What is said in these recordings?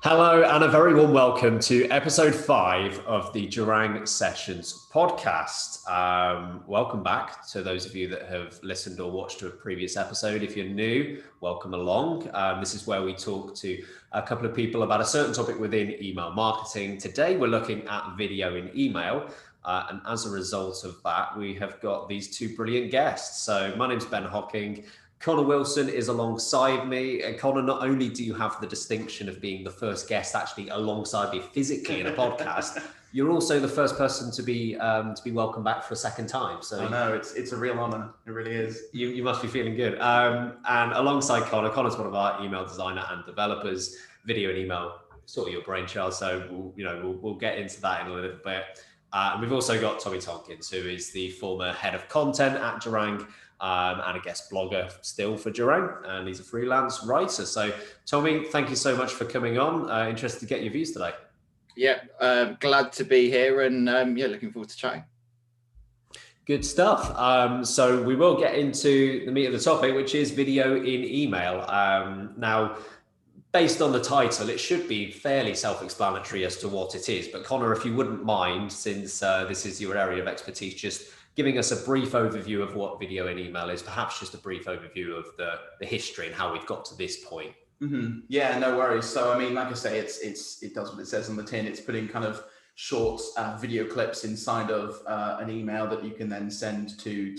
Hello, and a very warm welcome to episode 5 of the Jarrang Sessions podcast. Welcome back to those of you that have listened or watched to a previous episode. If you're new, welcome along. This is where we talk to a couple of people about a certain topic within email marketing. Today, we're looking at video in email. And as a result of that, we have got these two brilliant guests. So my name's Ben Hocking. Conor Wilson is alongside me. And Conor, not only do you have the distinction of being the first guest actually alongside me physically in a podcast, you're also the first person to be welcomed back for a second time. So I know it's a real honor. It really is. You must be feeling good. And alongside Conor's one of our email designer and developers. Video and email, sort of your brainchild. So we'll get into that in a little bit. And we've also got Tommy Tonkins, who is the former head of content at Jarrang. And a guest blogger still for Jarrang, and he's a freelance writer. So, Tommy, thank you so much for coming on. Interested to get your views today. Yeah, glad to be here, and looking forward to chatting. Good stuff. So we will get into the meat of the topic, which is video in email. Now, based on the title, it should be fairly self-explanatory as to what it is. But Conor, if you wouldn't mind, since this is your area of expertise, just giving us a brief overview of what video and email is, perhaps just a brief overview of the history and how we've got to this point. Mm-hmm. Yeah, no worries. So, I mean, like I say, it does what it says on the tin. It's putting kind of short video clips inside of an email that you can then send to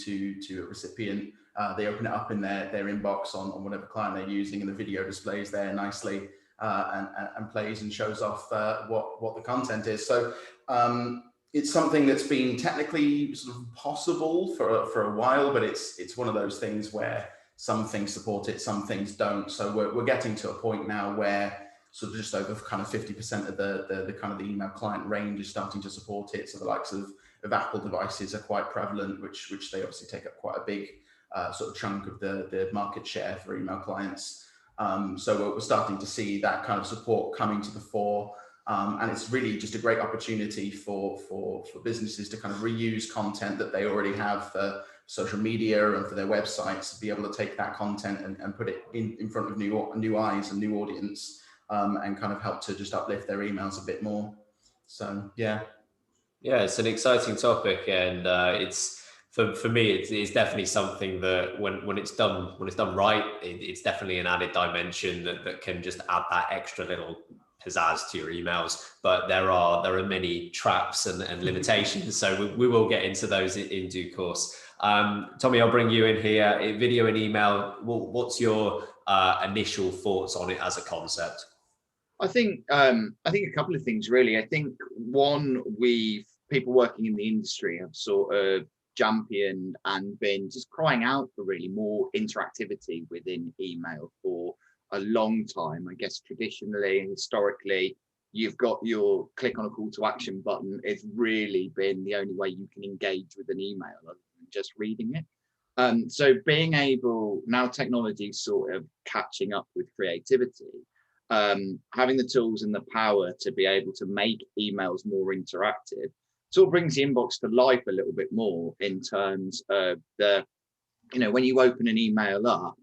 a recipient. They open it up in their inbox on whatever client they're using, and the video displays there nicely and plays and shows off what the content is. So, it's something that's been technically sort of possible for a while, but it's one of those things where some things support it, some things don't. So we're getting to a point now where sort of just over kind of 50% of the kind of the email client range is starting to support it. So the likes of Apple devices are quite prevalent, which they obviously take up quite a big sort of chunk of the market share for email clients. So we're starting to see that kind of support coming to the fore. And it's really just a great opportunity for businesses to kind of reuse content that they already have for social media and for their websites, to be able to take that content and put it in front of new eyes and new audience, and kind of help to just uplift their emails a bit more. So, yeah. Yeah, it's an exciting topic, and it's for me, it's definitely something that when it's done right, it's definitely an added dimension that can just add that extra little pizzazz to your emails. But there are many traps and limitations, so we will get into those in due course. Tommy, I'll bring you in here. Video and email, what's your initial thoughts on it as a concept? I think a couple of things really. I think one, people working in the industry have sort of championed and been just crying out for really more interactivity within email for a long time. I guess traditionally and historically, you've got your click on a call to action button. It's really been the only way you can engage with an email other than just reading it. So being able, now technology sort of catching up with creativity, having the tools and the power to be able to make emails more interactive sort of brings the inbox to life a little bit more in terms of when you open an email up,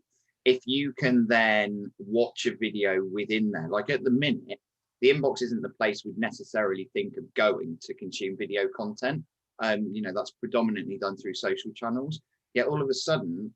if you can then watch a video within there, like at the minute, the inbox isn't the place we'd necessarily think of going to consume video content. That's predominantly done through social channels. Yet all of a sudden,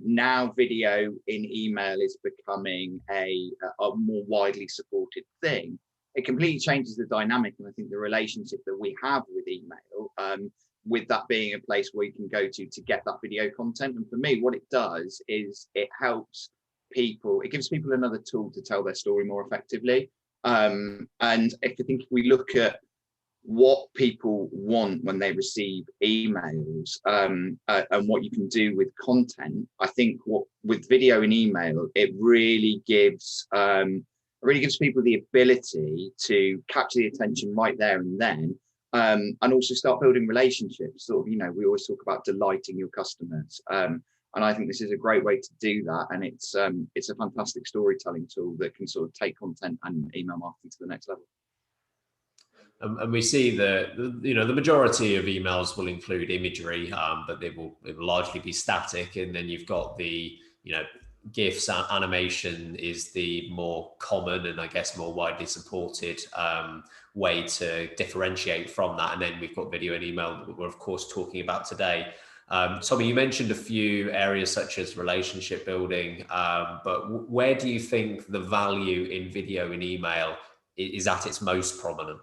now video in email is becoming a more widely supported thing. It completely changes the dynamic, and I think the relationship that we have with email, with that being a place where you can go to get that video content. And for me, what it does is it helps people, it gives people another tool to tell their story more effectively. And if we look at what people want when they receive emails, and what you can do with content, I think with video and email, it really gives people the ability to capture the attention right there and then. And also start building relationships. Sort of, we always talk about delighting your customers, and I think this is a great way to do that. And it's a fantastic storytelling tool that can sort of take content and email marketing to the next level. And we see the majority of emails will include imagery, but they will largely be static. And then you've got the GIFs, animation is the more common and I guess more widely supported way to differentiate from that. And then we've got video and email that we're of course talking about today. Tommy, you mentioned a few areas such as relationship building, but where do you think the value in video and email is at its most prominent?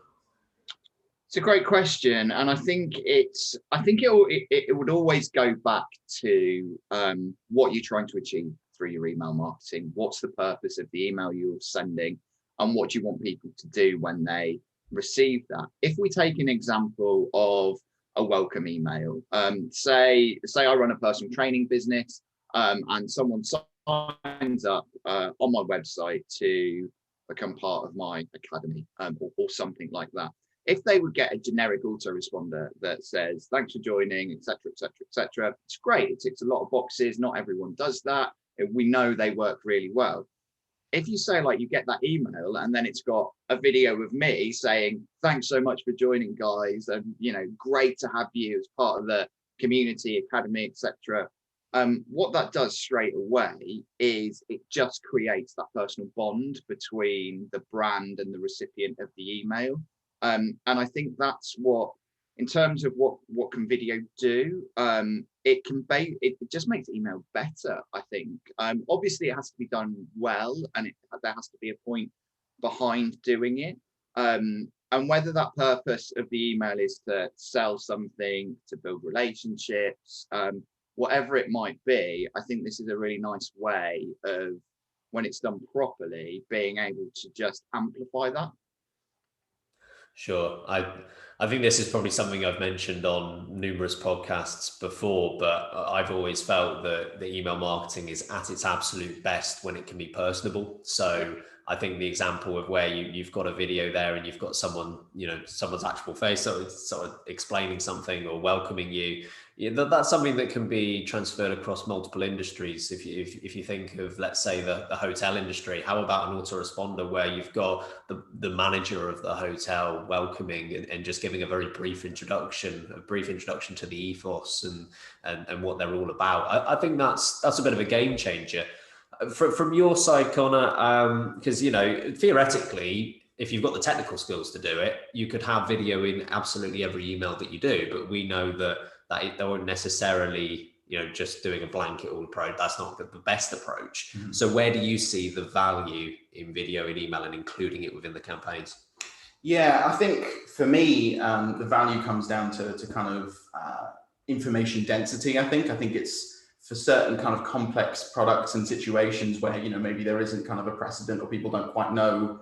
It's a great question, and I think it would always go back to what you're trying to achieve through your email marketing. What's the purpose of the email you're sending, and what do you want people to do when they receive that? If we take an example of a welcome email, say I run a personal training business, and someone signs up on my website to become part of my academy, or something like that. If they would get a generic autoresponder that says, thanks for joining, etc., etc., etc., it's great. It ticks a lot of boxes. Not everyone does that. We know they work really well. If you say, like, you get that email and then it's got a video of me saying, thanks so much for joining, guys, and, you know, great to have you as part of the community, academy, etc. What that does straight away is it just creates that personal bond between the brand and the recipient of the email. And I think that's what, in terms of what can video do, it just makes email better, I think. Obviously it has to be done well, and there has to be a point behind doing it. And whether that purpose of the email is to sell something, to build relationships, whatever it might be, I think this is a really nice way of, when it's done properly, being able to just amplify that. Sure. I think this is probably something I've mentioned on numerous podcasts before, but I've always felt that the email marketing is at its absolute best when it can be personable. So I think the example of where you've got a video there and you've got someone, you know, someone's actual face, sort of explaining something or welcoming you. Yeah, that's something that can be transferred across multiple industries. If you think of, let's say, the hotel industry, how about an autoresponder where you've got the manager of the hotel welcoming and just giving a very brief introduction to the ethos and what they're all about. I think that's a bit of a game changer. From your side, Conor, because, you know, theoretically, if you've got the technical skills to do it, you could have video in absolutely every email that you do, but we know that they won't necessarily, you know, just doing a blanket all approach. That's not the best approach. Mm-hmm. So where do you see the value in video and email and including it within the campaigns? Yeah, I think for me, the value comes down to kind of information density. I think it's for certain kind of complex products and situations where, you know, maybe there isn't kind of a precedent or people don't quite know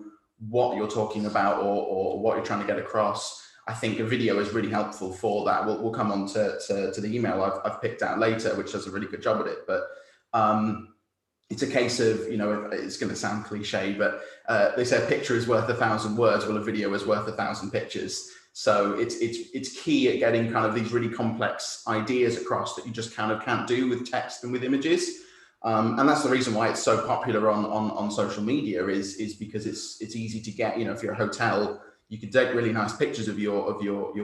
what you're talking about or what you're trying to get across. I think a video is really helpful for that. We'll come on to the email I've picked out later, which does a really good job at it. But it's a case of, you know, it's going to sound cliche, but they say a picture is worth 1,000 words. Well, a video is worth 1,000 pictures. So it's key at getting kind of these really complex ideas across that you just kind of can't do with text and with images. And that's the reason why it's so popular on social media is because it's easy to get. You know, if you're a hotel, you can take really nice pictures of your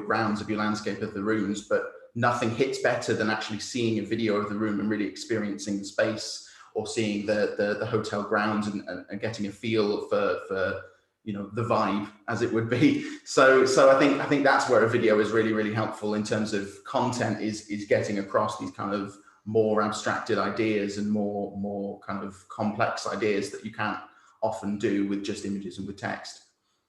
grounds, of your landscape, of the rooms, but nothing hits better than actually seeing a video of the room and really experiencing the space, or seeing the hotel grounds and getting a feel for you know, the vibe, as it would be. So I think that's where a video is really, really helpful in terms of content, is getting across these kind of more abstracted ideas and more kind of complex ideas that you can't often do with just images and with text.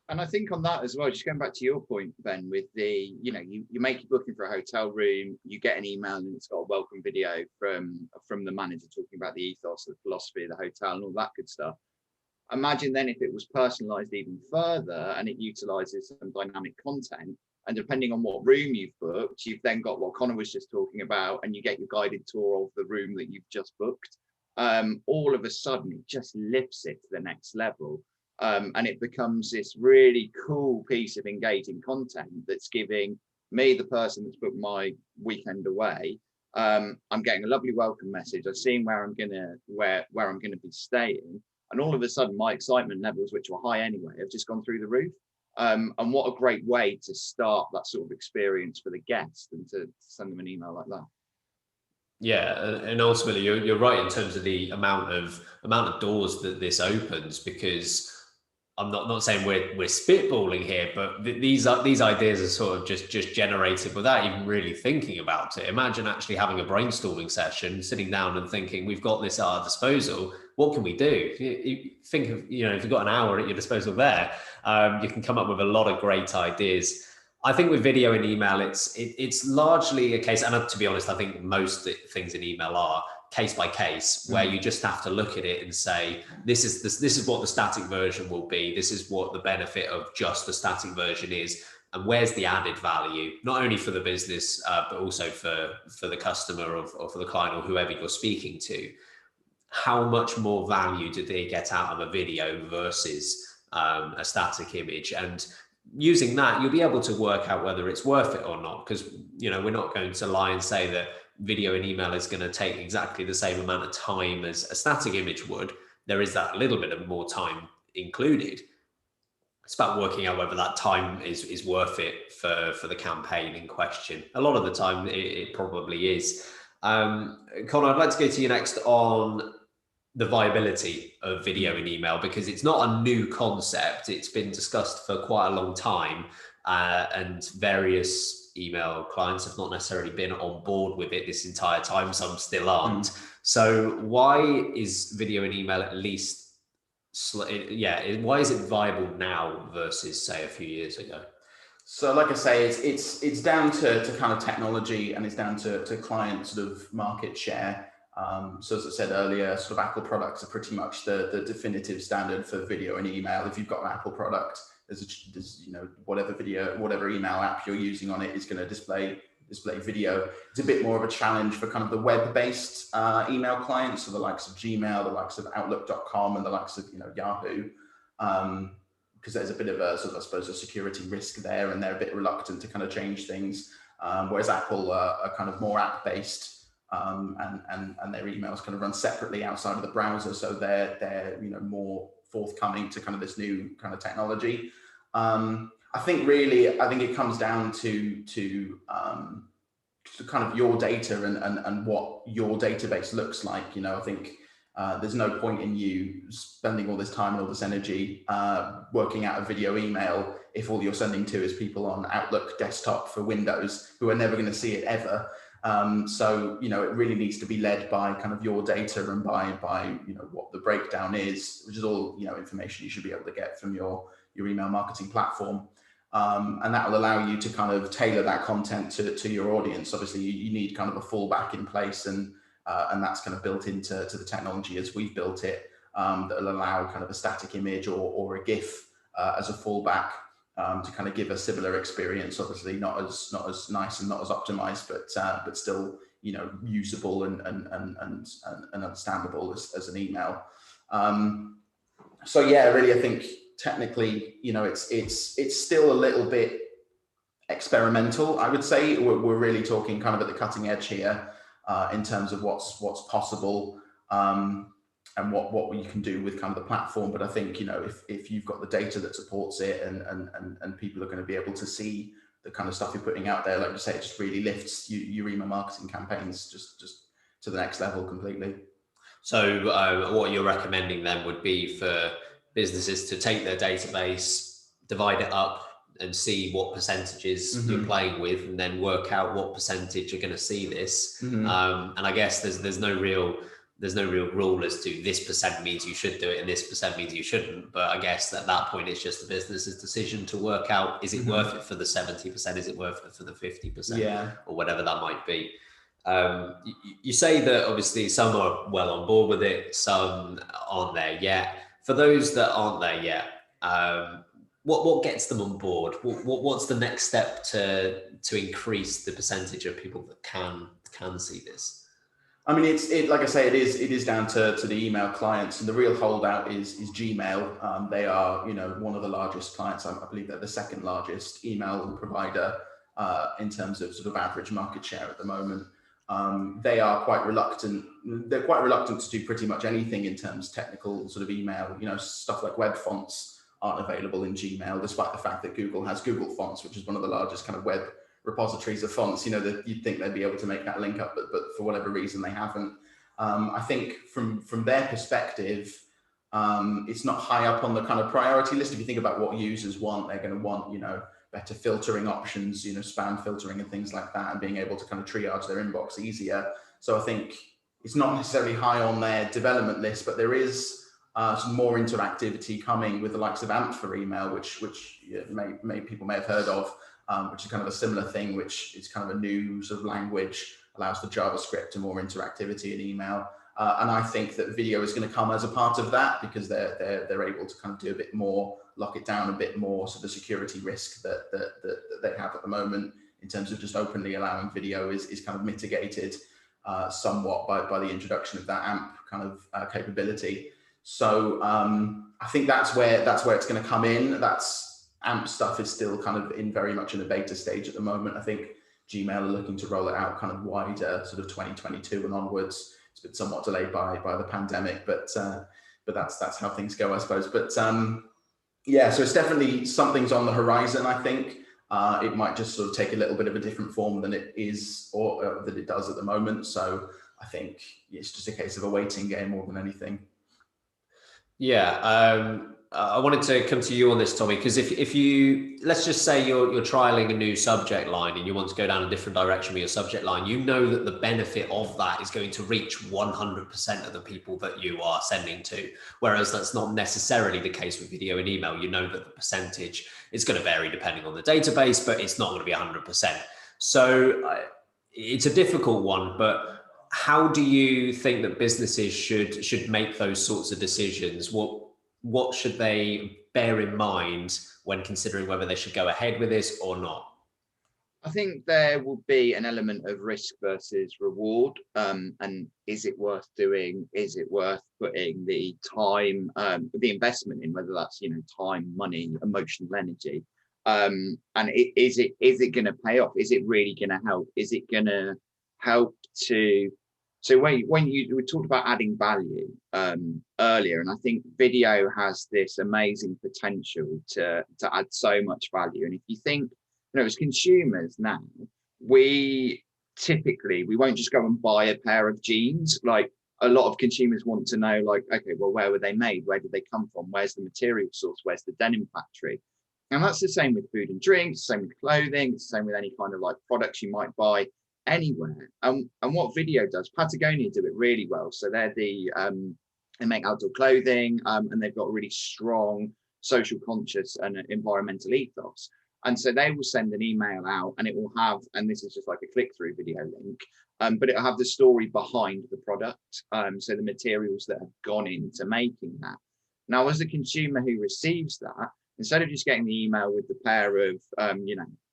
And I think on that as well, just going back to your point, Ben, with the, you know, you make your booking for a hotel room, you get an email and it's got a welcome video from the manager talking about the ethos, the philosophy of the hotel and all that good stuff. Imagine then if it was personalized even further and it utilizes some dynamic content, and depending on what room you've booked, you've then got what Conor was just talking about, and you get your guided tour of the room that you've just booked. All of a sudden, it just lifts it to the next level. And it becomes this really cool piece of engaging content that's giving me, the person that's booked my weekend away, I'm getting a lovely welcome message. I've seen where I'm gonna be staying, and all of a sudden my excitement levels, which were high anyway, have just gone through the roof. And what a great way to start that sort of experience for the guest, and to send them an email like that. Yeah, and ultimately you're right in terms of the amount of doors that this opens, because I'm not saying we're spitballing here, but these ideas are sort of just generated without even really thinking about it. Imagine actually having a brainstorming session, sitting down and thinking, we've got this at our disposal. What can we do? You think of, if you've got an hour at your disposal there, you can come up with a lot of great ideas. I think with video and email, it's largely a case, and to be honest, I think most things in email are case by case, where you just have to look at it and say, this is what the static version will be. This is what the benefit of just the static version is, and where's the added value, not only for the business, but also for the customer or for the client or whoever you're speaking to. How much more value do they get out of a video versus a static image? And using that, you'll be able to work out whether it's worth it or not, because we're not going to lie and say that video and email is going to take exactly the same amount of time as a static image would. There is that little bit of more time included. It's about working out whether that time is worth it for the campaign in question. A lot of the time it probably is. Conor, I'd like to go to you next on the viability of video and email, because it's not a new concept. It's been discussed for quite a long time, and various email clients have not necessarily been on board with it this entire time. Some still aren't. So why is video and email at least, why is it viable now versus say a few years ago? So like I say, it's down to kind of technology, and it's down to client sort of market share. So as I said earlier, sort of Apple products are pretty much the definitive standard for video and email. If you've got an Apple product, there's whatever email app you're using on it is going to display video. It's a bit more of a challenge for kind of the web-based email clients, so the likes of Gmail, the likes of Outlook.com, and the likes of Yahoo, because there's a bit of a sort of, I suppose, a security risk there, and they're a bit reluctant to kind of change things. Whereas Apple are kind of more app-based. And their emails kind of run separately outside of the browser, so they're more forthcoming to kind of this new kind of technology. I think it comes down to kind of your data and what your database looks like. I think there's no point in you spending all this time and all this energy working out a video email if all you're sending to is people on Outlook desktop for Windows who are never going to see it ever. So it really needs to be led by kind of your data and by what the breakdown is, which is all information you should be able to get from your email marketing platform, and that will allow you to kind of tailor that content to your audience. Obviously, you need kind of a fallback in place, and that's kind of built into the technology as we've built it, that will allow kind of a static image or a GIF as a fallback. To kind of give a similar experience, obviously not as nice and not as optimized, but still usable and understandable as an email. So yeah, really, I think technically, it's still a little bit experimental. I would say we're really talking kind of at the cutting edge here in terms of what's possible. And what you can do with kind of the platform. But I think, if you've got the data that supports it and people are going to be able to see the kind of stuff you're putting out there, like you say, it just really lifts your email marketing campaigns just to the next level completely. So what you're recommending then would be for businesses to take their database, divide it up, and see what percentages you're playing with, and then work out what percentage you're going to see this. And I guess there's no real rule as to this percent means you should do it and this percent means you shouldn't. But I guess at that point, it's just the business's decision to work out, is it worth it for the 70%? Is it worth it for the 50%? Or whatever that might be. You say that obviously some are well on board with it, some aren't there yet. For those that aren't there yet, what gets them on board? What's the next step to increase the percentage of people that can see this? I mean, like I say, it is down to the email clients, and the real holdout is Gmail. They are, one of the largest clients. I believe they're the second largest email provider in terms of sort of average market share at the moment. They are quite reluctant. They're quite reluctant to do pretty much anything in terms of technical sort of email. Stuff like web fonts aren't available in Gmail, despite the fact that Google has Google Fonts, which is one of the largest kind of web repositories of fonts, that you'd think they'd be able to make that link up, but for whatever reason they haven't. I think from their perspective, it's not high up on the kind of priority list. If you think about what users want, they're going to want, better filtering options, spam filtering and things like that, and being able to kind of triage their inbox easier. So I think it's not necessarily high on their development list, but there is some more interactivity coming with the likes of AMP for email, which people may have heard of, which is kind of a similar thing, which is kind of a new sort of language, allows for JavaScript and more interactivity in email. And I think that video is going to come as a part of that, because they're able to kind of do a bit more, lock it down a bit more. So the security risk that they have at the moment in terms of just openly allowing video is kind of mitigated somewhat by the introduction of that AMP kind of capability. So I think that's where it's going to come in. That's AMP stuff is still kind of very much in a beta stage at the moment. I think Gmail are looking to roll it out kind of wider, sort of 2022 and onwards. It's been somewhat delayed by the pandemic, but that's how things go, I suppose. But yeah, so it's definitely something's on the horizon. I think it might just sort of take a little bit of a different form than it is or that it does at the moment. So I think it's just a case of a waiting game more than anything. Yeah, I wanted to come to you on this, Tommy, because if you, let's just say you're trialing a new subject line and you want to go down a different direction with your subject line, you know that the benefit of that is going to reach 100% of the people that you are sending to, whereas that's not necessarily the case with video and email. You know that the percentage is going to vary depending on the database, but it's not going to be 100%. So it's a difficult one, but how do you think that businesses should make those sorts of decisions? What should they bear in mind when considering whether they should go ahead with this or not? I think there will be an element of risk versus reward, and is it worth doing? Is it worth putting the time, the investment in, whether that's time, money, emotional energy, and is it going to pay off? Is it really going to help? Is it going to help to? So we talked about adding value earlier, and I think video has this amazing potential to add so much value. And if you think, as consumers now, we won't just go and buy a pair of jeans. Like, a lot of consumers want to know, like, okay, well, where were they made? Where did they come from? Where's the material source? Where's the denim factory? And that's the same with food and drinks, the same with clothing, it's the same with any kind of like products you might buy anywhere. And what video does, Patagonia do it really well. So they're they make outdoor clothing, and they've got a really strong social conscious and environmental ethos. And so they will send an email out, and it will have, and this is just like a click-through video link, but it'll have the story behind the product. So the materials that have gone into making that. Now, as a consumer who receives that, instead of just getting the email with the pair of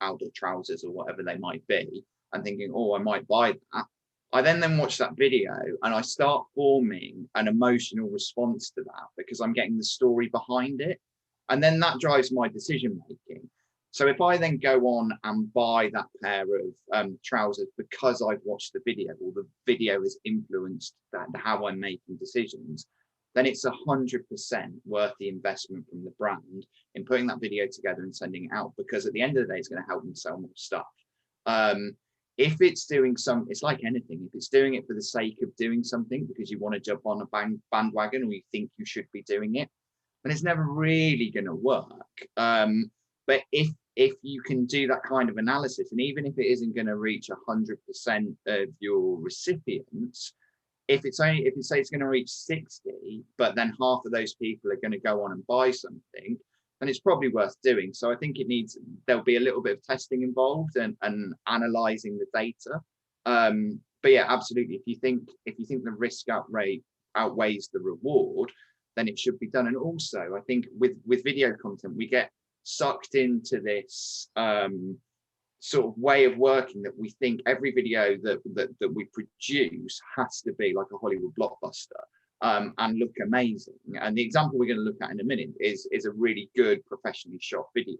outdoor trousers or whatever they might be, and thinking, oh, I might buy that, I then watch that video and I start forming an emotional response to that, because I'm getting the story behind it. And then that drives my decision making. So if I then go on and buy that pair of trousers because I've watched the video, or the video has influenced how I'm making decisions, then it's 100% worth the investment from the brand in putting that video together and sending it out, because at the end of the day, it's going to help them sell more stuff. If it's doing it's like anything, if it's doing it for the sake of doing something because you want to jump on a bandwagon, or you think you should be doing it, then it's never really going to work. But if you can do that kind of analysis, and even if it isn't going to reach 100% of your recipients, if it's say it's going to reach 60, but then half of those people are going to go on and buy something, then it's probably worth doing. So I think there'll be a little bit of testing involved and analyzing the data. But yeah, absolutely. If you think the risk outweighs the reward, then it should be done. And also, I think with video content, we get sucked into this sort of way of working that we think every video that we produce has to be like a Hollywood blockbuster and look amazing. And the example we're going to look at in a minute is a really good professionally shot video.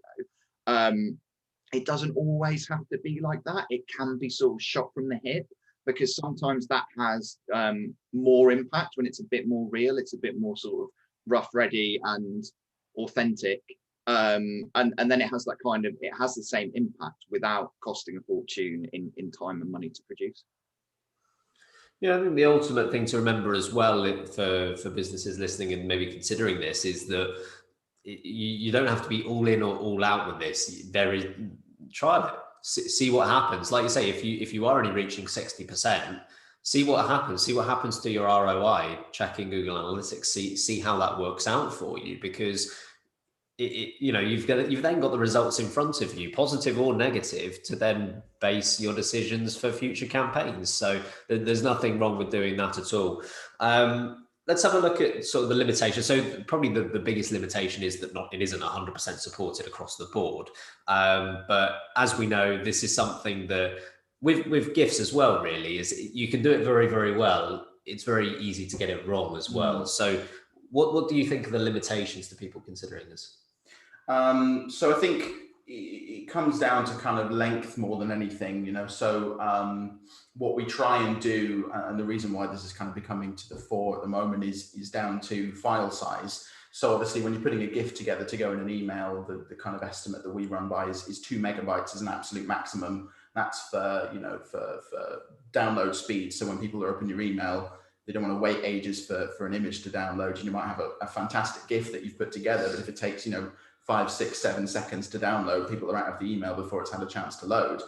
It doesn't always have to be like that. It can be sort of shot from the hip, because sometimes that has more impact when it's a bit more real. It's a bit more sort of rough, ready and authentic. And then it has that kind of, it has the same impact without costing a fortune in time and money to produce. Yeah, I think the ultimate thing to remember as well for businesses listening and maybe considering this is that you don't have to be all in or all out with this. There is, try it, see what happens. Like you say, if you are only reaching 60%, see what happens. See what happens to your ROI. Checking Google Analytics, see how that works out for you, because you've then got the results in front of you, positive or negative, to then base your decisions for future campaigns. So there's nothing wrong with doing that at all. Let's have a look at sort of the limitations. So probably the biggest limitation is that it isn't 100% supported across the board. But as we know, this is something that with GIFs as well, really, is you can do it very, very well. It's very easy to get it wrong as well. So what do you think are the limitations to people considering this? So I think it comes down to kind of length more than anything, so what we try and do, and the reason why this is kind of becoming to the fore at the moment is down to file size. So obviously when you're putting a GIF together to go in an email, the kind of estimate that we run by is 2 megabytes as an absolute maximum. That's for download speed. So when people are open your email, they don't want to wait ages for an image to download. You might have a fantastic GIF that you've put together, but if it takes 5, 6, 7 seconds to download, people are out of the email before it's had a chance to load.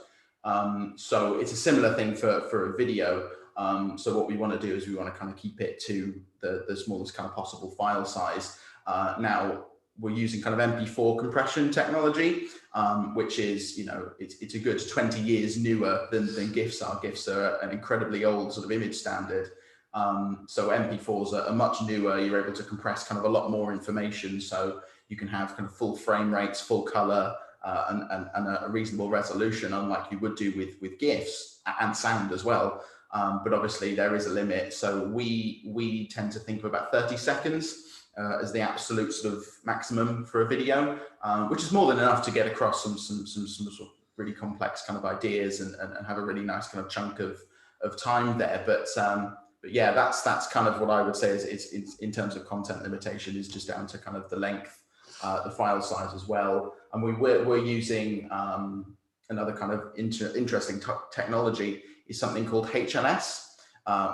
So it's a similar thing for a video. So what we want to do is we want to kind of keep it to the smallest kind of possible file size. Now we're using kind of MP4 compression technology, which is, it's a good 20 years newer than GIFs are. GIFs are an incredibly old sort of image standard. So MP4s are much newer. You're able to compress kind of a lot more information. So you can have kind of full frame rates, full color, and a reasonable resolution, unlike you would do with GIFs, and sound as well. But obviously there is a limit. So we tend to think of about 30 seconds as the absolute sort of maximum for a video, which is more than enough to get across some sort of really complex kind of ideas and have a really nice kind of chunk of time there. But yeah, that's kind of what I would say is in terms of content limitation, is just down to kind of the length, the file size as well. And we're using another kind of interesting technology is something called HLS,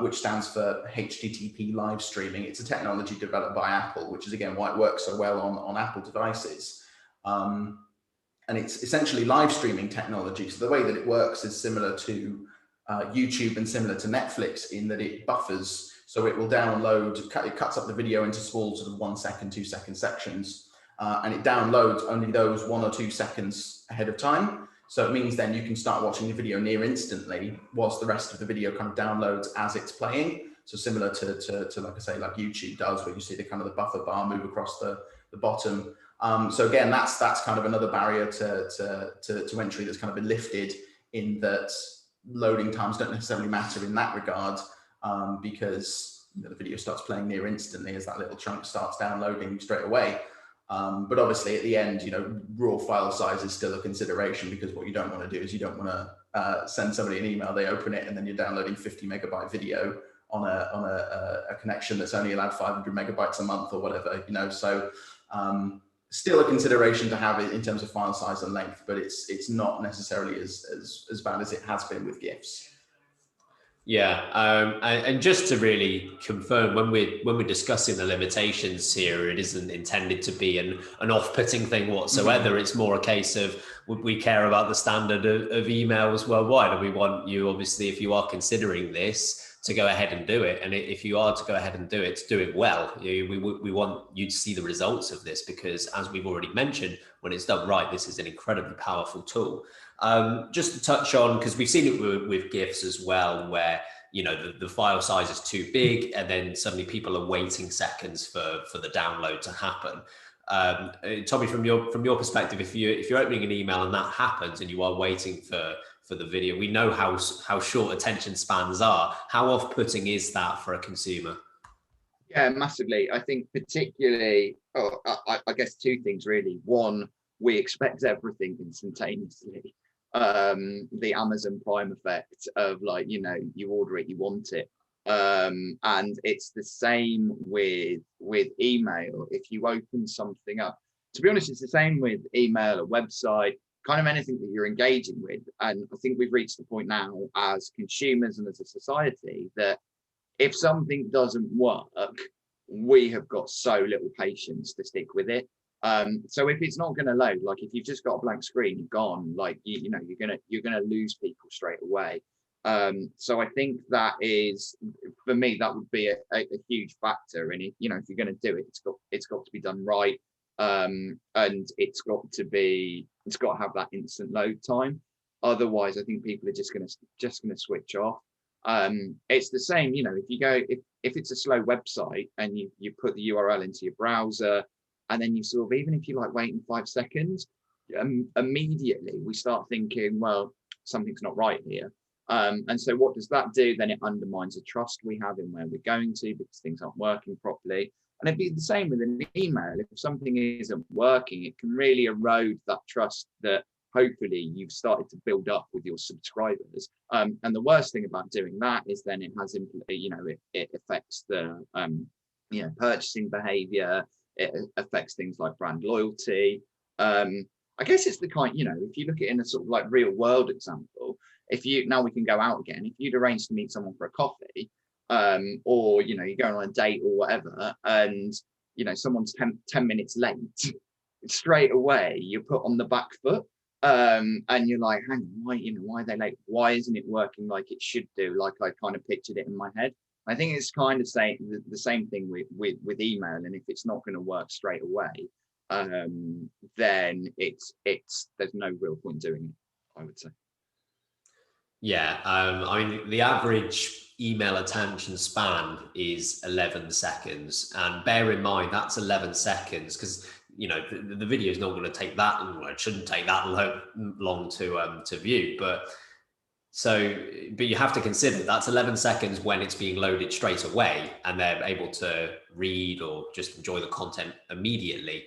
which stands for HTTP live streaming. It's a technology developed by Apple, which is again why it works so well on Apple devices. And it's essentially live streaming technology. So the way that it works is similar to YouTube and similar to Netflix in that it buffers. So it will download, it cuts up the video into small sort of 1 second, 2 second sections. And it downloads only those 1 or 2 seconds ahead of time. So it means then you can start watching the video near instantly, whilst the rest of the video kind of downloads as it's playing. So similar to like I say, like YouTube does, where you see the kind of the buffer bar move across the bottom. So again, that's kind of another barrier to entry that's kind of been lifted, in that loading times don't necessarily matter in that regard, because the video starts playing near instantly as that little chunk starts downloading straight away. But obviously at the end, raw file size is still a consideration, because what you don't want to do is you don't want to send somebody an email, they open it, and then you're downloading 50 megabyte video on a connection that's only allowed 500 megabytes a month or whatever, So still a consideration to have it in terms of file size and length, but it's not necessarily as bad as it has been with GIFs. Yeah, and just to really confirm, when we're discussing the limitations here, it isn't intended to be an off-putting thing whatsoever. Mm-hmm. It's more a case of we care about the standard of emails worldwide, and we want you, obviously, if you are considering this, to go ahead and do it. And if you are to go ahead and do it well. We want you to see the results of this, because as we've already mentioned, when it's done right, this is an incredibly powerful tool. Just to touch on, because we've seen it with GIFs as well, where the file size is too big, and then suddenly people are waiting seconds for the download to happen. Tommy, from your perspective, if you're opening an email and that happens, and you are waiting for the video, we know how short attention spans are. How off-putting is that for a consumer? Yeah, massively. I think particularly, I guess 2 things really. One, we expect everything instantaneously. The Amazon Prime effect of you order it, you want it. And it's the same with email. If you open something up, to be honest, it's the same with email, a website, kind of anything that you're engaging with. And I think we've reached the point now as consumers and as a society that if something doesn't work, we have got so little patience to stick with it. So if it's not going to load, like if you've just got a blank screen, you're gone. Like you know, you're gonna lose people straight away. So I think that is, for me, that would be a huge factor. And if you're going to do it, it's got to be done right, and it's got to have that instant load time. Otherwise, I think people are just going to switch off. It's the same, if you go, if it's a slow website and you put the URL into your browser, and then you sort of, even if you like waiting 5 seconds, immediately we start thinking, well, something's not right here. And so what does that do? Then it undermines the trust we have in where we're going to, because things aren't working properly. And it'd be the same with an email. If something isn't working, it can really erode that trust that hopefully you've started to build up with your subscribers. And the worst thing about doing that is then it has, it affects the purchasing behavior. It affects things like brand loyalty. I guess it's the kind, if you look at it in a sort of like real world example, now we can go out again, if you'd arranged to meet someone for a coffee, or you're going on a date or whatever, and someone's 10 minutes late, straight away you're put on the back foot, and you're like, hang on, why are they late? Why isn't it working like it should do, like I kind of pictured it in my head? I think it's kind of saying the same thing with email. And if it's not going to work straight away, then there's no real point doing it, I would say. Yeah, I mean, the average email attention span is 11 seconds. And bear in mind, that's 11 seconds because, the video is not going to take that long. It shouldn't take that long to view. But you have to consider that's 11 seconds when it's being loaded straight away and they're able to read or just enjoy the content immediately.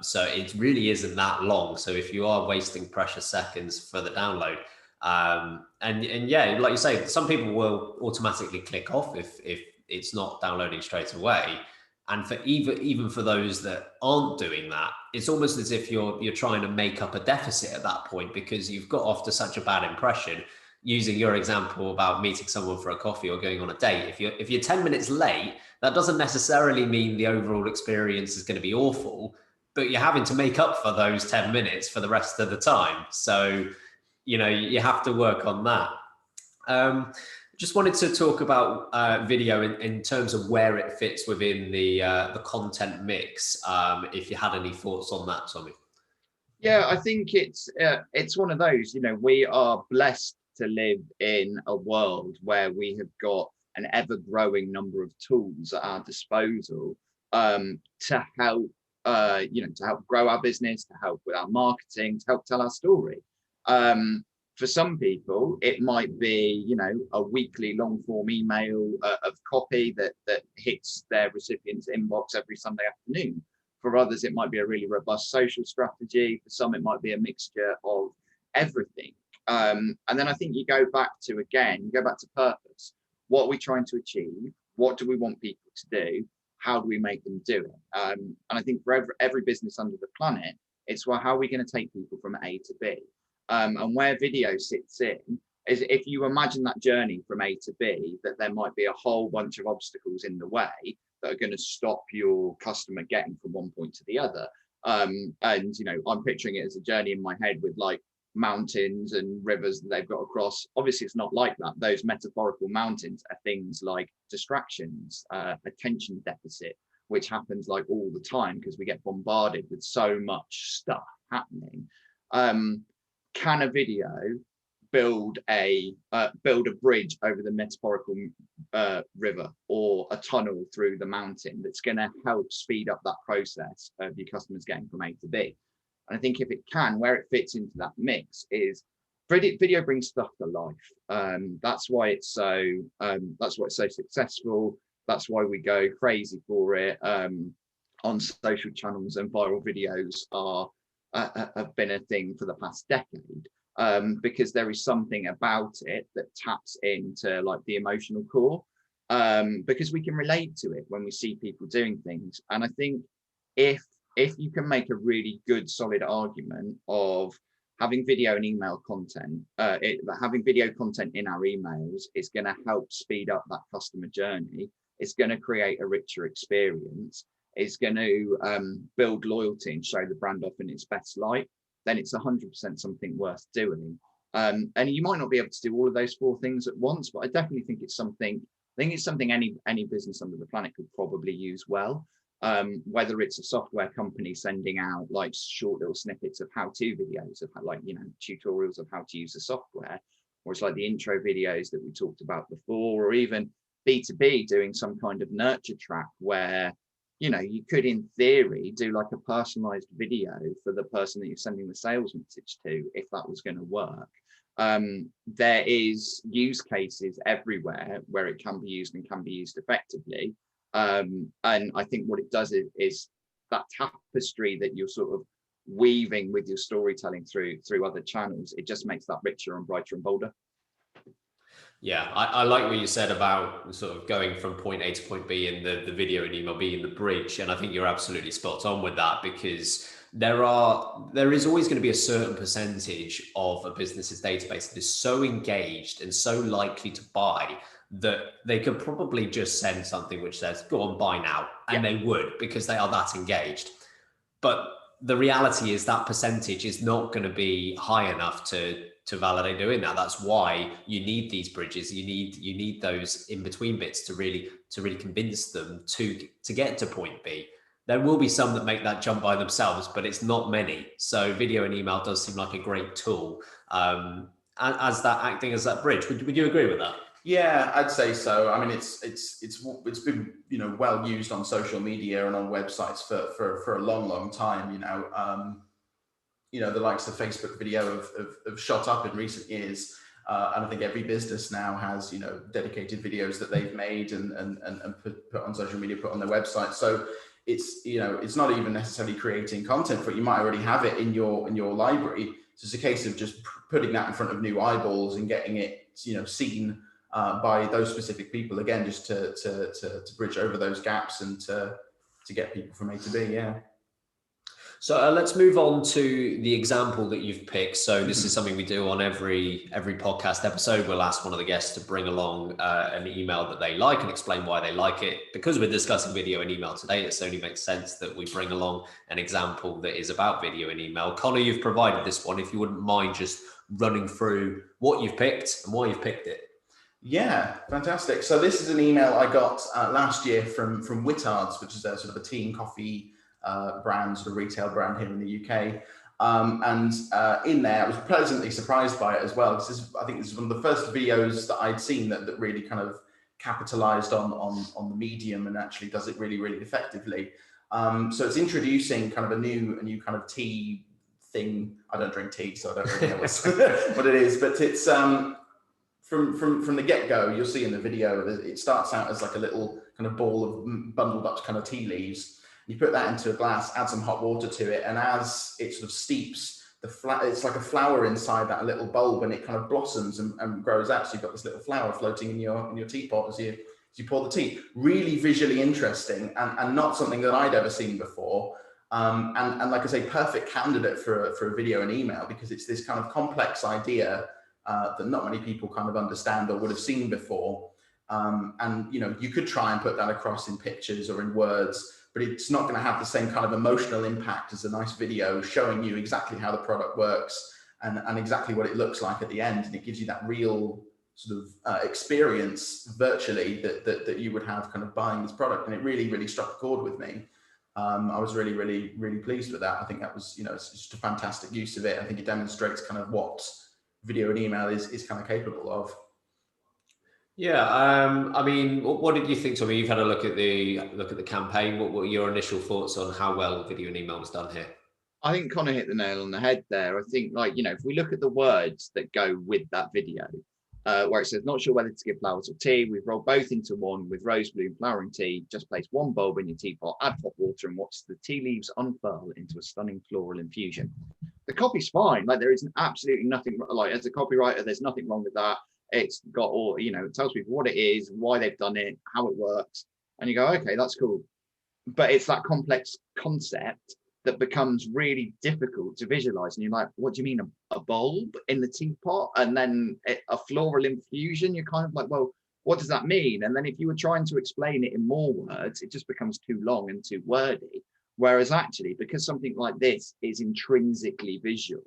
So it really isn't that long. So if you are wasting precious seconds for the download, and yeah, like you say, some people will automatically click off if it's not downloading straight away. And for even for those that aren't doing that, it's almost as if you're trying to make up a deficit at that point because you've got off to such a bad impression. Using your example about meeting someone for a coffee or going on a date, if you're 10 minutes late, that doesn't necessarily mean the overall experience is going to be awful, but you're having to make up for those 10 minutes for the rest of the time. So you have to work on that. Just wanted to talk about video in terms of where it fits within the content mix. If you had any thoughts on that, Tommy. Yeah, I think it's one of those. We are blessed to live in a world where we have got an ever-growing number of tools at our disposal to help grow our business, to help with our marketing, to help tell our story. For some people, it might be, a weekly long form email of copy that hits their recipient's inbox every Sunday afternoon. For others, it might be a really robust social strategy. For some, it might be a mixture of everything. And then I think you go back to purpose. What are we trying to achieve? What do we want people to do? How do we make them do it? And I think for every business under the planet, it's, well, how are we going to take people from A to B? And where video sits in is, if you imagine that journey from A to B, that there might be a whole bunch of obstacles in the way that are going to stop your customer getting from one point to the other. And I'm picturing it as a journey in my head with like mountains and rivers that they've got across. Obviously, it's not like that. Those metaphorical mountains are things like distractions, attention deficit, which happens like all the time because we get bombarded with so much stuff happening. Can a video build a bridge over the metaphorical river, or a tunnel through the mountain that's going to help speed up that process of your customers getting from A to B? And I think if it can, where it fits into that mix is video brings stuff to life. That's why it's so successful. That's why we go crazy for it on social channels, and viral videos have been a thing for the past decade, because there is something about it that taps into like the emotional core, because we can relate to it when we see people doing things. And I think if if you can make a really good solid argument of having video and email content, having video content in our emails is going to help speed up that customer journey. It's going to create a richer experience. It's going to build loyalty and show the brand off in its best light. Then it's 100% something worth doing. And you might not be able to do all of those 4 things at once, but I definitely think it's something. I think it's something any business under the planet could probably use well. Whether it's a software company sending out like short little snippets of how-to videos of like, tutorials of how to use the software, or it's like the intro videos that we talked about before, or even B2B doing some kind of nurture track where, you could in theory do like a personalized video for the person that you're sending the sales message to, if that was going to work. There is use cases everywhere where it can be used and can be used effectively. And I think what it does is that tapestry that you're sort of weaving with your storytelling through other channels, it just makes that richer and brighter and bolder. Yeah, I like what you said about sort of going from point A to point B and the video and email being the bridge. And I think you're absolutely spot on with that, because there is always going to be a certain percentage of a business's database that is so engaged and so likely to buy that they could probably just send something which says, go on, buy now. And they would, because they are that engaged. But the reality is that percentage is not going to be high enough to validate doing that. That's why you need these bridges. You need those in between bits to really convince them to get to point B. There will be some that make that jump by themselves, but it's not many. So video and email does seem like a great tool as that acting as that bridge. Would you agree with that? Yeah, I'd say so. I mean, it's been well used on social media and on websites for a long time. The likes of Facebook video have shot up in recent years, and I think every business now has dedicated videos that they've made and put on social media, put on their website. So it's not even necessarily creating content for it. You might already have it in your library. So it's a case of just putting that in front of new eyeballs and getting it seen by those specific people, again, just to bridge over those gaps and to get people from A to B. Yeah. So let's move on to the example that you've picked. So this is something we do on every podcast episode. We'll ask one of the guests to bring along an email that they like and explain why they like it. Because we're discussing video and email today, it only makes sense that we bring along an example that is about video and email. Conor, you've provided this one. If you wouldn't mind just running through what you've picked and why you've picked it. Yeah, fantastic. So this is an email I got last year from Whittards, which is a sort of a tea and coffee brand, sort of retail brand here in the UK. And in there, I was pleasantly surprised by it as well, because I think this is one of the first videos that I'd seen that really kind of capitalized on the medium and actually does it really, really effectively. So it's introducing kind of a new kind of tea thing. I don't drink tea, so I don't really know what it is, but it's from the get-go, you'll see in the video, it starts out as like a little kind of ball of bundled up kind of tea leaves. You put that into a glass, add some hot water to it, and as it sort of steeps, it's like a flower inside that little bulb, and it kind of blossoms and grows out. So you've got this little flower floating in your teapot as you pour the tea. Really visually interesting, and not something that I'd ever seen before. And like I say, perfect candidate for a video and email, because it's this kind of complex idea that not many people kind of understand or would have seen before. And you could try and put that across in pictures or in words, but it's not going to have the same kind of emotional impact as a nice video showing you exactly how the product works and exactly what it looks like at the end. And it gives you that real sort of experience virtually that you would have kind of buying this product. And it really, really struck a chord with me. I was really, really, really pleased with that. I think that was, it's just a fantastic use of it. I think it demonstrates kind of what video and email is kind of capable of. Yeah, I mean, what did you think, Tommy? You've had a look at the campaign. What were your initial thoughts on how well video and email was done here? I think Conor hit the nail on the head there. I think, if we look at the words that go with that video, where it says, not sure whether to give flowers or tea, we've rolled both into one with rose bloom flowering tea, just place one bulb in your teapot, add hot water and watch the tea leaves unfurl into a stunning floral infusion. The copy's fine. There is absolutely nothing, as a copywriter, there's nothing wrong with that. It's got all, it tells people what it is, why they've done it, how it works. And you go, okay, that's cool. But it's that complex concept that becomes really difficult to visualize. And you're like, what do you mean a bulb in the teapot? And then a floral infusion? You're kind of like, well, what does that mean? And then if you were trying to explain it in more words, it just becomes too long and too wordy. Whereas actually, because something like this is intrinsically visual,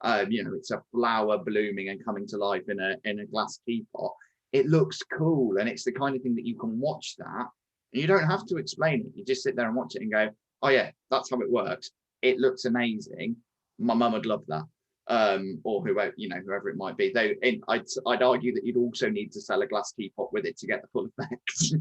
it's a flower blooming and coming to life in a glass teapot, it looks cool. And it's the kind of thing that you can watch that. And you don't have to explain it. You just sit there and watch it and go, oh yeah, that's how it works. It looks amazing. My mum would love that. Or whoever it might be. Though I'd argue that you'd also need to sell a glass teapot with it to get the full effect.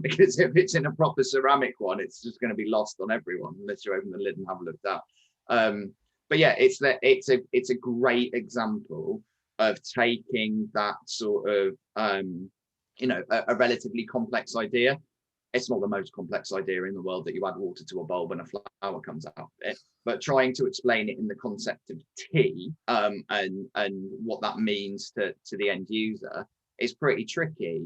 Because if it's in a proper ceramic one, it's just going to be lost on everyone unless you open the lid and have a look at that. But yeah, it's a great example of taking that sort of a relatively complex idea. It's not the most complex idea in the world that you add water to a bulb and a flower comes out of it, but trying to explain it in the concept of tea and what that means to the end user is pretty tricky.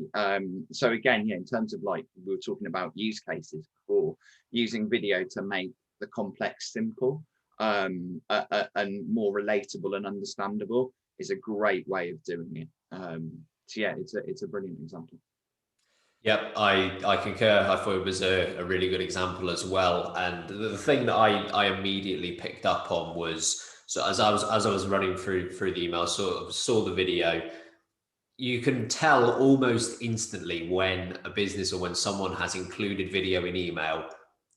So again, in terms of, like we were talking about use cases before, using video to make the complex simple and more relatable and understandable is a great way of doing it. So yeah, it's a brilliant example. Yep, I concur. I thought it was a really good example as well. And the thing that I immediately picked up on was, so as I was running through the email, sort of saw the video, you can tell almost instantly when a business or when someone has included video in email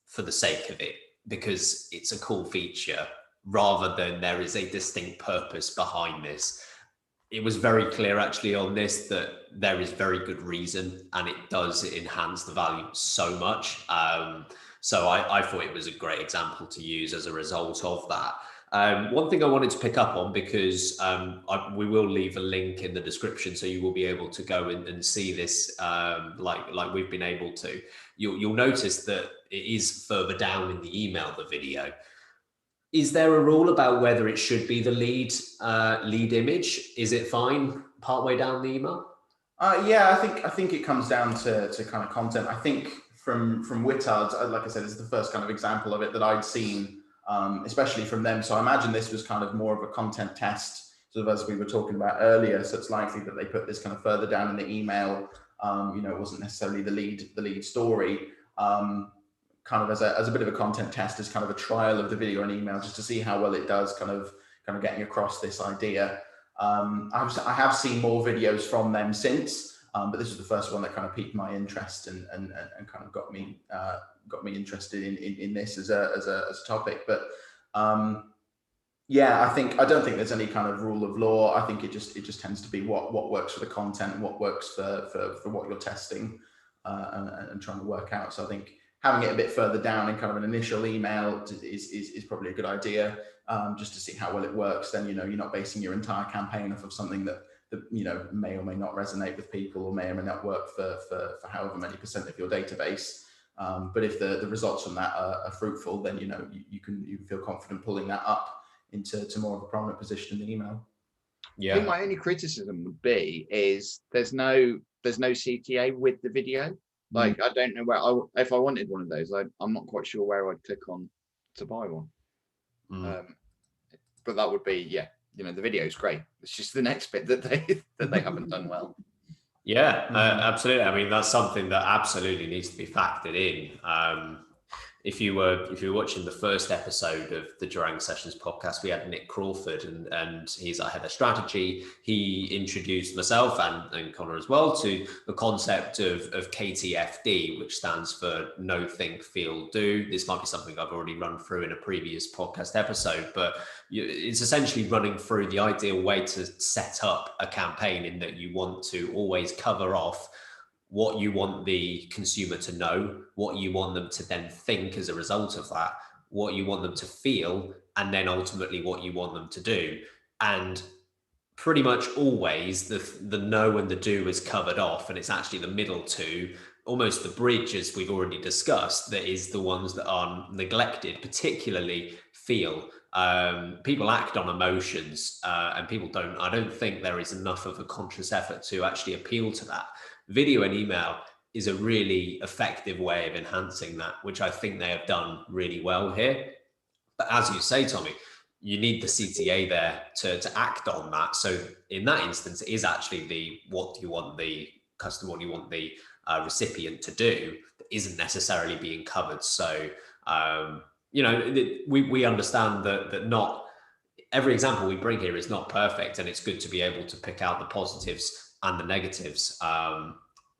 for the sake of it, because it's a cool feature rather than there is a distinct purpose behind this. It was very clear actually on this that there is very good reason, and it does enhance the value so much. So I thought it was a great example to use as a result of that. One thing I wanted to pick up on, because we will leave a link in the description, so you will be able to go and see this like we've been able to. You'll notice that it is further down in the email, the video. Is there a rule about whether it should be the lead image? Is it fine partway down the email? Yeah, I think it comes down to kind of content. I think from Wittard, like I said, this is the first kind of example of it that I'd seen, especially from them. So I imagine this was kind of more of a content test, sort of as we were talking about earlier. So it's likely that they put this kind of further down in the email. It wasn't necessarily the lead story. Kind of as a bit of a content test, as kind of a trial of the video and email, just to see how well it does kind of getting across this idea. I have seen more videos from them since, but this was the first one that kind of piqued my interest and kind of got me interested in this as a topic. But yeah, I don't think there's any kind of rule of law. I think it just tends to be what works for the content and what works for what you're testing and trying to work out. So I think having it a bit further down in kind of an initial email is probably a good idea, just to see how well it works. Then, you're not basing your entire campaign off of something that may or may not resonate with people, or may or may not work for however many % of your database. But if the results from that are fruitful, then, you can feel confident pulling that up into more of a prominent position in the email. Yeah. I think my only criticism would be is there's no CTA with the video. Like, I don't know where if I wanted one of those, I'm not quite sure where I'd click on to buy one. But that would be, the video is great. It's just the next bit that they haven't done well. Yeah, absolutely. I mean, that's something that absolutely needs to be factored in. If you were watching the first episode of the Jarrang Sessions podcast, we had Nick Crawford, and he's our head of strategy. He introduced myself and Conor as well to the concept of KTFD, which stands for Know, Think, Feel, Do. This might be something I've already run through in a previous podcast episode, but it's essentially running through the ideal way to set up a campaign, in that you want to always cover off what you want the consumer to know, what you want them to then think as a result of that, what you want them to feel, and then ultimately what you want them to do. And pretty much always the know and the do is covered off, and it's actually the middle two, almost the bridge, as we've already discussed, that is the ones that are neglected, particularly feel. People act on emotions, and I don't think there is enough of a conscious effort to actually appeal to that. Video and email is a really effective way of enhancing that, which I think they have done really well here. But as you say, Tommy, you need the CTA there to act on that. So in that instance, it is actually what you want the customer, what you want the recipient to do that isn't necessarily being covered. So, we understand that not every example we bring here is not perfect, and it's good to be able to pick out the positives and the negatives.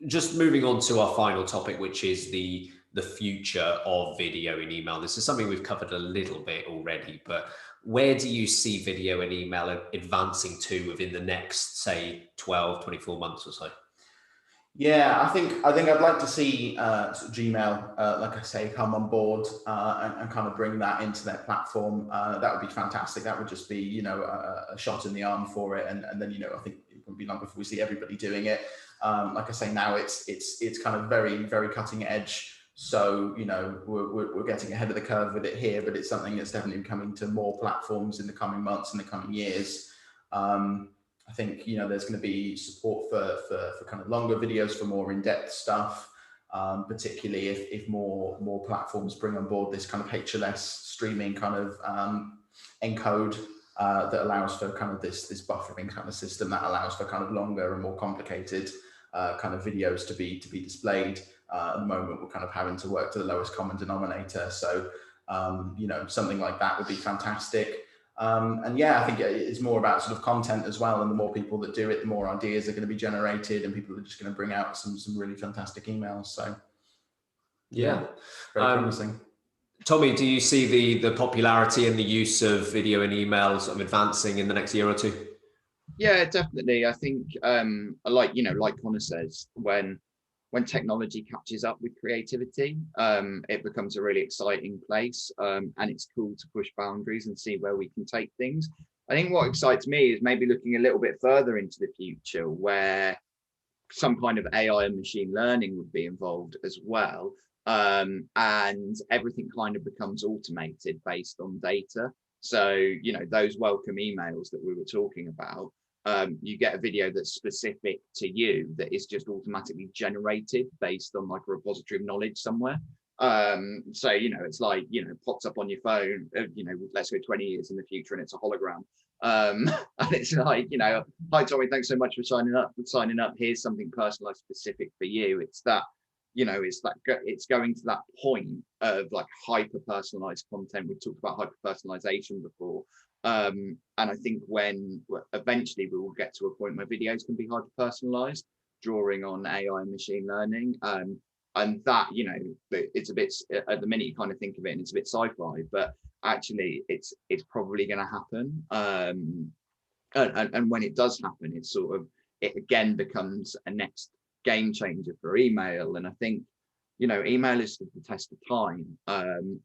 Just moving on to our final topic, which is the future of video and email. This is something we've covered a little bit already, but where do you see video and email advancing to within the next, say, 12, 24 months or so? Yeah, I think I'd like to see Gmail, like I say, come on board and kind of bring that into their platform. That would be fantastic. That would just be, a shot in the arm for it. And then, I think it won't be long before we see everybody doing it. Like I say, now it's kind of very, very cutting edge. So, we're getting ahead of the curve with it here, but it's something that's definitely coming to more platforms in the coming months, in the coming years. I think, there's going to be support for kind of longer videos, for more in-depth stuff, particularly if more platforms bring on board this kind of HLS streaming kind of encode that allows for kind of this buffering kind of system that allows for kind of longer and more complicated kind of videos to be displayed. At the moment, we're kind of having to work to the lowest common denominator. So, something like that would be fantastic. And yeah, I think it's more about sort of content as well. And the more people that do it, the more ideas are going to be generated, and people are just going to bring out some really fantastic emails. So yeah, very promising. Tommy, do you see the popularity and the use of video and emails sort of advancing in the next year or two? Yeah, definitely. I think, like Conor says, when technology catches up with creativity, it becomes a really exciting place, and it's cool to push boundaries and see where we can take things. I think what excites me is maybe looking a little bit further into the future, where some kind of AI and machine learning would be involved as well, and everything kind of becomes automated based on data. So, those welcome emails that we were talking about, you get a video that's specific to you that is just automatically generated based on like a repository of knowledge somewhere. So, it's like, pops up on your phone, let's go 20 years in the future and it's a hologram. And it's like, hi, Tommy, thanks so much for signing up. Here's something personalized specific for you. It's that, it's going to that point of like hyper personalized content. We talked about hyper personalization before. And I think when eventually we will get to a point where videos can be hyper personalized, drawing on AI and machine learning. And that, it's a bit, at the minute you kind of think of it and it's a bit sci-fi, but actually it's probably going to happen. And when it does happen, it again becomes a next game changer for email. And I think, email is stood the test of time,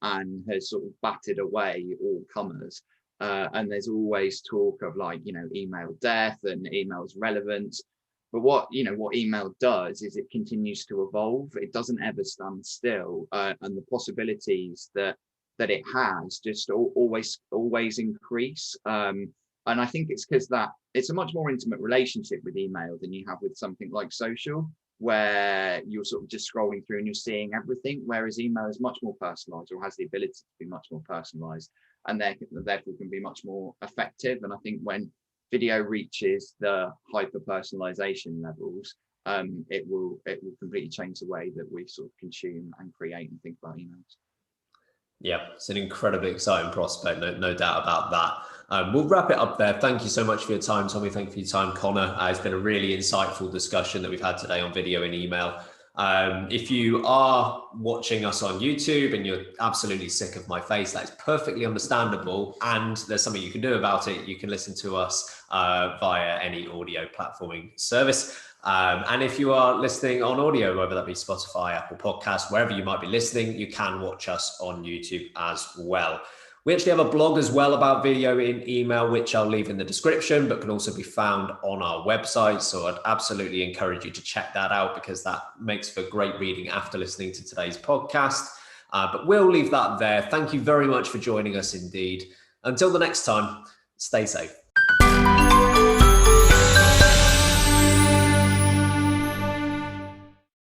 and has sort of batted away all comers. And there's always talk of like, email death and email's relevance. But what email does is it continues to evolve. It doesn't ever stand still. And the possibilities that it has just always increase. And I think it's because that it's a much more intimate relationship with email than you have with something like social, where you're sort of just scrolling through and you're seeing everything, whereas email is much more personalized, or has the ability to be much more personalized, and therefore can be much more effective. And I think when video reaches the hyper personalization levels, it will completely change the way that we sort of consume and create and think about emails. Yeah, it's an incredibly exciting prospect, no doubt about that. We'll wrap it up there. Thank you so much for your time, Tommy. Thank you for your time, Conor. It's been a really insightful discussion that we've had today on video and email. If you are watching us on YouTube and you're absolutely sick of my face, that's perfectly understandable. And there's something you can do about it. You can listen to us via any audio platforming service. And if you are listening on audio, whether that be Spotify, Apple Podcasts, wherever you might be listening, you can watch us on YouTube as well. We actually have a blog as well about video in email, which I'll leave in the description, but can also be found on our website. So I'd absolutely encourage you to check that out, because that makes for great reading after listening to today's podcast. But we'll leave that there. Thank you very much for joining us indeed. Until the next time, stay safe.